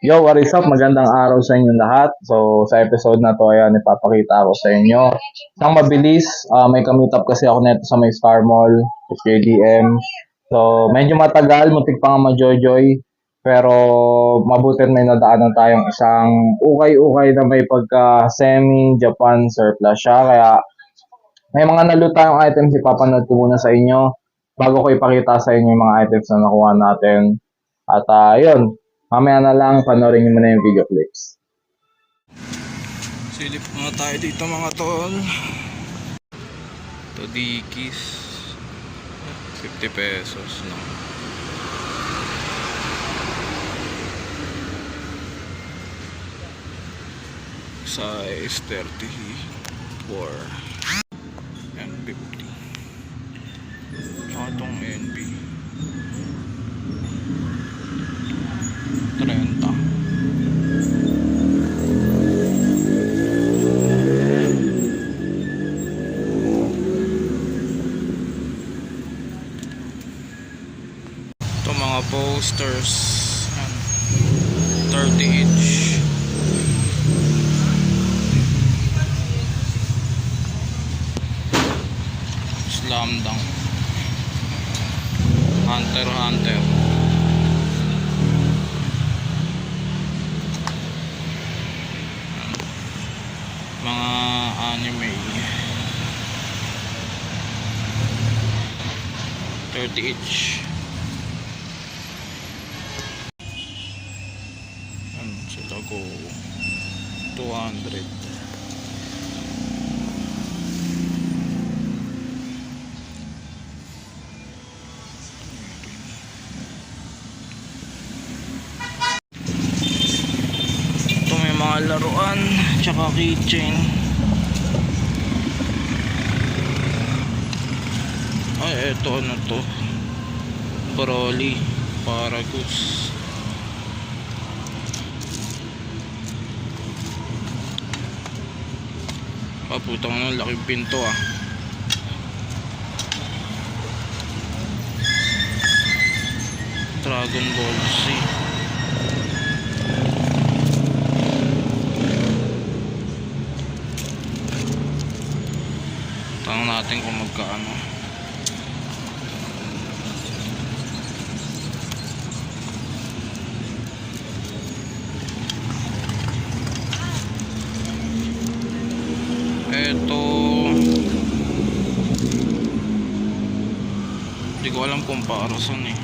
Yo, what is up? Magandang araw sa inyong lahat. So, sa episode na to, ayan, ipapakita ko sa inyo. Isang mabilis, may kamit up kasi ako neto sa may Star Mall, JDM. So, medyo matagal, muntik pa nga ma-joy-joy. Pero, mabuti may nadaanan tayong isang ukay-ukay na may pagka semi-Japan surplus siya. Kaya, may mga naluto tayong items, ipapanood ko muna sa inyo bago ko ipakita sa inyo yung mga items na nakuha natin. At yun, mamaya na lang, panoorin nyo muna yung video clips. Silip muna tayo dito mga tol. Ito Dickies, 50 pesos no. Size 34. Yan 50. Tsaka itong NB 30. Ito mga posters, yan, 30 each. Slam dunk, Hunter x Hunter. Yan, mga anime, 30 each. Yan sila ko 200. Ito may mga laruan tsaka keychain. Ay eto ano to, Broly Paragus. Putang na, laking pinto ah. Dragon Ball Z. Tanong natin kung magkaano. Eto, hindi ko alam kung para saan eh.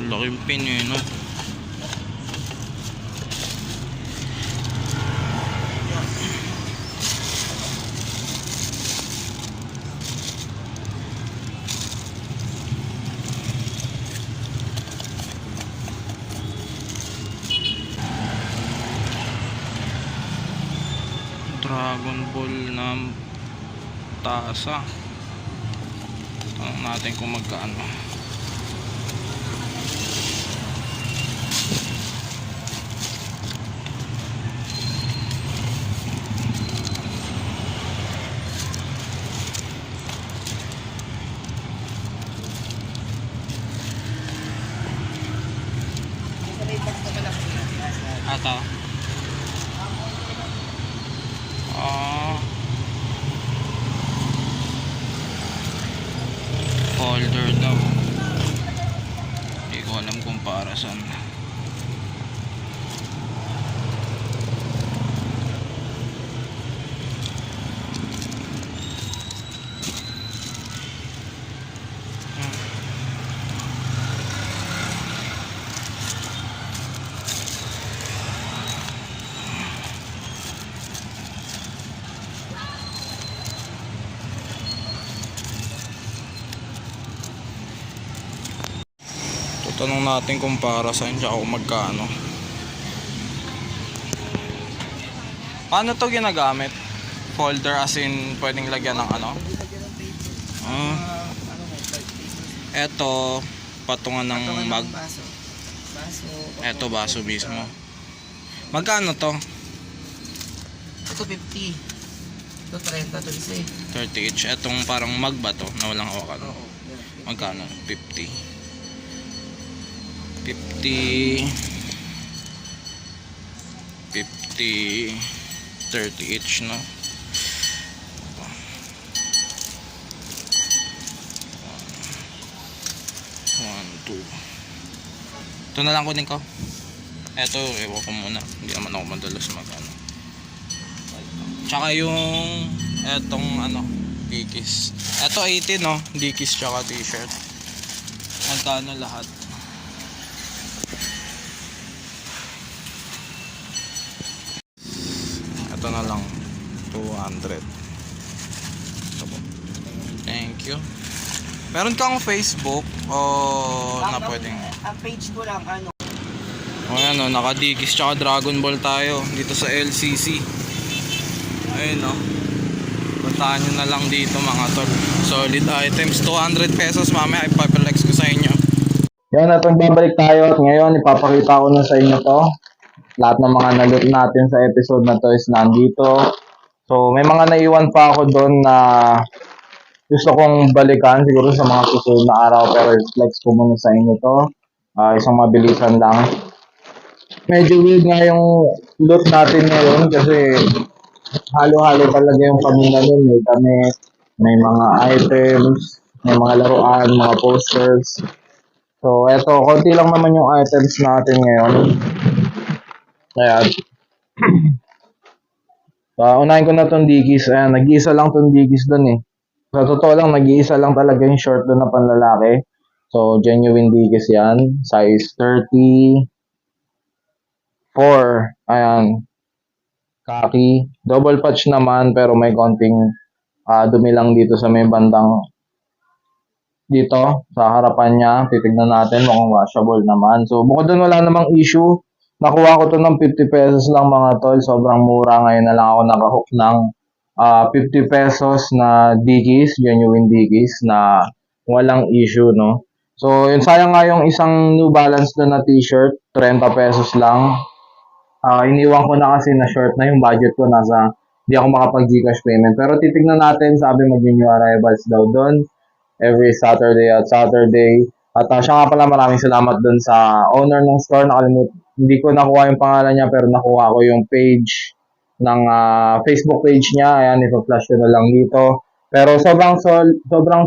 Laking pin eh no. Dragon Ball na tasa. Tanong natin kung magkano. Ata folder daw. Hindi ko alam kung para saan. Tanong natin kung para saan tsaka kung magkano. Paano to ginagamit? Folder as in pwedeng lagyan ng ano? Eto patungan ng mag. Eto baso mismo. Magkano to? Ito 50. Ito 30 to isa eh. 30 each. Etong parang mag ba to na walang hawakan? Oo. Yan. Magkano? 50. 50. 50. 30 each, no? 1, 2. Ito na lang kunin ko. Eto, ewan ko muna. Hindi naman ako madalas mag-ano. Tsaka yung etong ano, Dickies. Eto 18, no? Dickies tsaka t-shirt. Magkano lahat? Ito na lang. 200. Ito po. Thank you. Meron kang Facebook o na pwedeng... Ang page ko lang, ano, O yan o, naka-Dickies tsaka Dragon Ball tayo dito sa LCC. Ayun o. Puntahan nyo na lang dito mga tol. Solid items. 200 pesos mamaya ipapalex ko sa inyo. Yan, at babalik tayo at ngayon ipapakita ko na sa inyo to. Lahat ng mga nalot natin sa episode na to is nandito. So may mga naiwan pa ako doon na gusto kong balikan siguro sa mga susunod na araw, pero flex ko muna sa inyo to. Isang mabilisan lang. Medyo weird nga yung loot natin ngayon kasi halo-halo talaga yung pamilya nun. May damit, may mga items, may mga laruan, mga posters. So, eto, konti lang naman yung items natin ngayon. Kaya, unahin ko na tong Dickies. Ayan, nag-iisa lang tong Dickies dun eh. Sa totoo lang, nag-iisa lang talaga yung short dun na panlalaki. So, genuine Dickies yan. Size 34. Ayan. Khaki. Double patch naman, pero may konting dumi lang dito sa may bandang dito, sa harapan niya. Titignan natin, mukhang washable naman. So, bukod dun wala namang issue. Nakuha ko to ng 50 pesos lang mga tol. Sobrang mura. Ngayon na lang ako nakahook ng 50 pesos na Dickies, genuine Dickies na walang issue, no? So, yun, sayang nga yung isang New Balance na t-shirt, 30 pesos lang. Iniwan ko na kasi na short na yung budget ko, nasa, hindi ako makapag-Gcash payment. Pero titignan natin, sabi mag-new arrivals daw doon every Saturday at Saturday. At siya nga pala, maraming salamat doon sa owner ng store. Hindi ko nakuha yung pangalan niya, pero nakuha ko yung page ng Facebook page niya. Ayan, ipa-flash ko na lang dito. Pero sobrang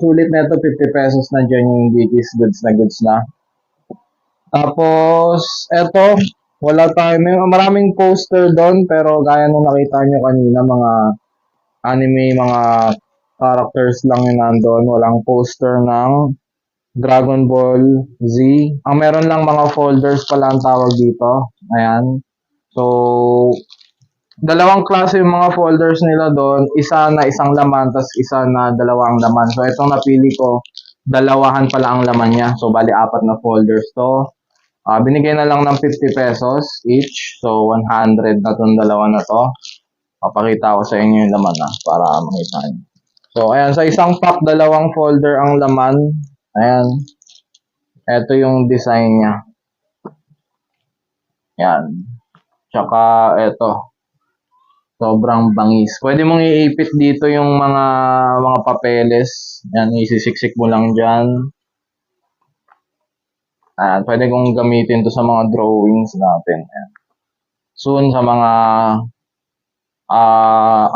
sulit na ito, 50 pesos na dyan yung Dickies, goods na. Tapos, eto, wala tayo. May maraming poster doon, pero gaya nung nakita nyo kanina, mga anime, mga characters lang yung nandun. Walang poster ng Dragon Ball Z. Ang meron lang mga folders pala ang tawag dito. Ayan. So, dalawang klase yung mga folders nila doon. Isa na isang laman, tas isa na dalawang laman. So, itong napili ko, dalawahan pala ang laman niya. So, bali 4 na folders to. Binigay na lang ng 50 pesos each. So, 100 na itong dalawa na to. Papakita ko sa inyo yung laman para makita nyo. So, ayan. Sa isang pack, dalawang folder ang laman. Ayan. Ito yung design niya. Ayan. Tsaka, ito. Sobrang bangis. Pwede mong iipit dito yung mga papeles. Ayan, isisiksik mo lang dyan. Ayan, pwede kong gamitin to sa mga drawings natin. Ayan. Soon sa mga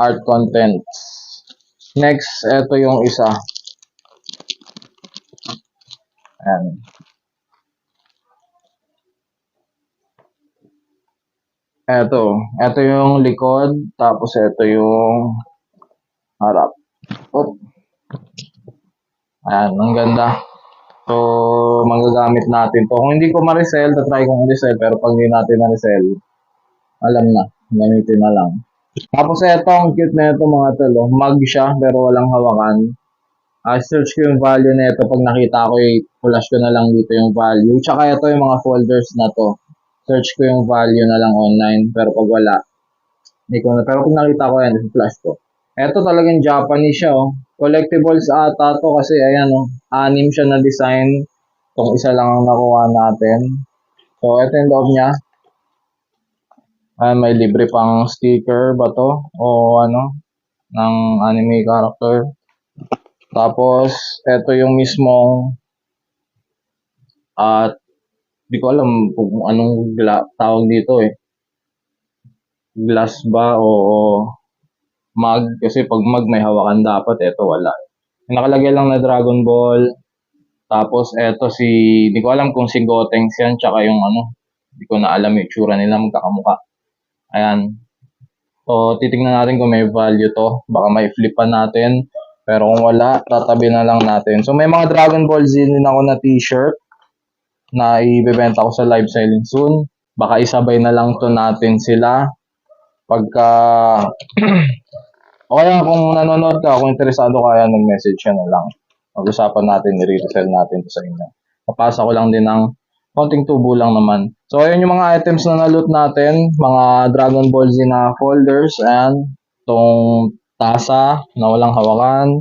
art contents. Next, ito yung isa. Ayan. Ito yung likod, tapos ito yung harap. Oh. Ayan, ang ganda. So, magagamit natin to. Kung hindi ko ma-resell, try kong resell, pero pag hindi natin na-resell, alam na, gamitin na lang. Tapos ito, ang cute na ito mga talo. Mug siya, pero walang hawakan. Search ko yung value na ito. Pag nakita ko, i-flash ko na lang dito yung value. Tsaka ito yung mga folders na to. Search ko yung value na lang online. Pero pag wala, hindi ko na. Pero pag nakita ko yan, i-flash ko. Ito talagang Japanese siya, oh. Collectibles ata to kasi ayan, oh. 6 siya na design. Itong isa lang ang nakuha natin. So, ito yung loob niya. May libre pang sticker ba to? O ano? ng anime character. Tapos, ito yung mismong at di ko alam kung anong tawag dito eh. Glass ba o mug? Kasi pag mug may hawakan dapat, ito wala. Nakalagay lang na Dragon Ball. Tapos eto di ko alam kung si Gotenks yan, tsaka yung ano, di ko na alam yung itsura nila, magkakamukha. Ayan. So, titignan natin kung may value to. Baka may flip pa natin. Pero kung wala, tatabi na lang natin. So, may mga Dragon Ball Z din ako na t-shirt na ibebenta ko sa live selling soon. Baka isabay na lang to natin sila. Pagka o kaya kung nanonood ka, kung interesado ka, yan, mag-message ka na lang. Mag-usapan natin, i-resell natin to sa inyo. Papasa ko lang din ng konting tubo lang naman. So, ayun yung mga items na na-loot natin. Mga Dragon Ball Z na folders and itong tasa na walang hawakan.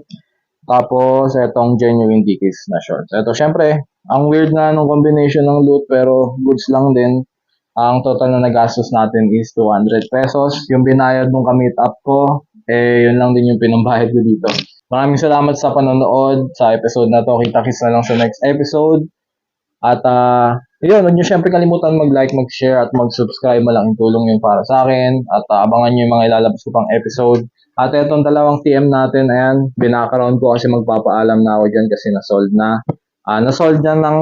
Tapos, itong genuine Dickies na shorts. Ito, syempre, ang weird na ng combination ng loot pero goods lang din. Ang total na nagastos natin is 200 pesos. Yung binayad nung ka-meet up ko, yun lang din yung pinambayad ko dito. Maraming salamat sa panonood sa episode na to. Kita-kits na lang sa next episode. At yun, huwag nyo syempre kalimutan mag-like, mag-share at mag-subscribe. Malaking tulong yun para sa akin. At abangan nyo yung mga ilalabas ko pang episode. At etong dalawang TM natin, ayan, binakaround ko kasi magpapaalam na ako dyan kasi na-sold na. Na-sold na ng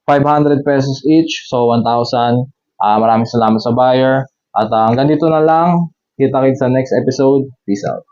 500 pesos each, so 1,000. Maraming salamat sa buyer. At hanggang dito na lang. Kita-kits sa next episode. Peace out.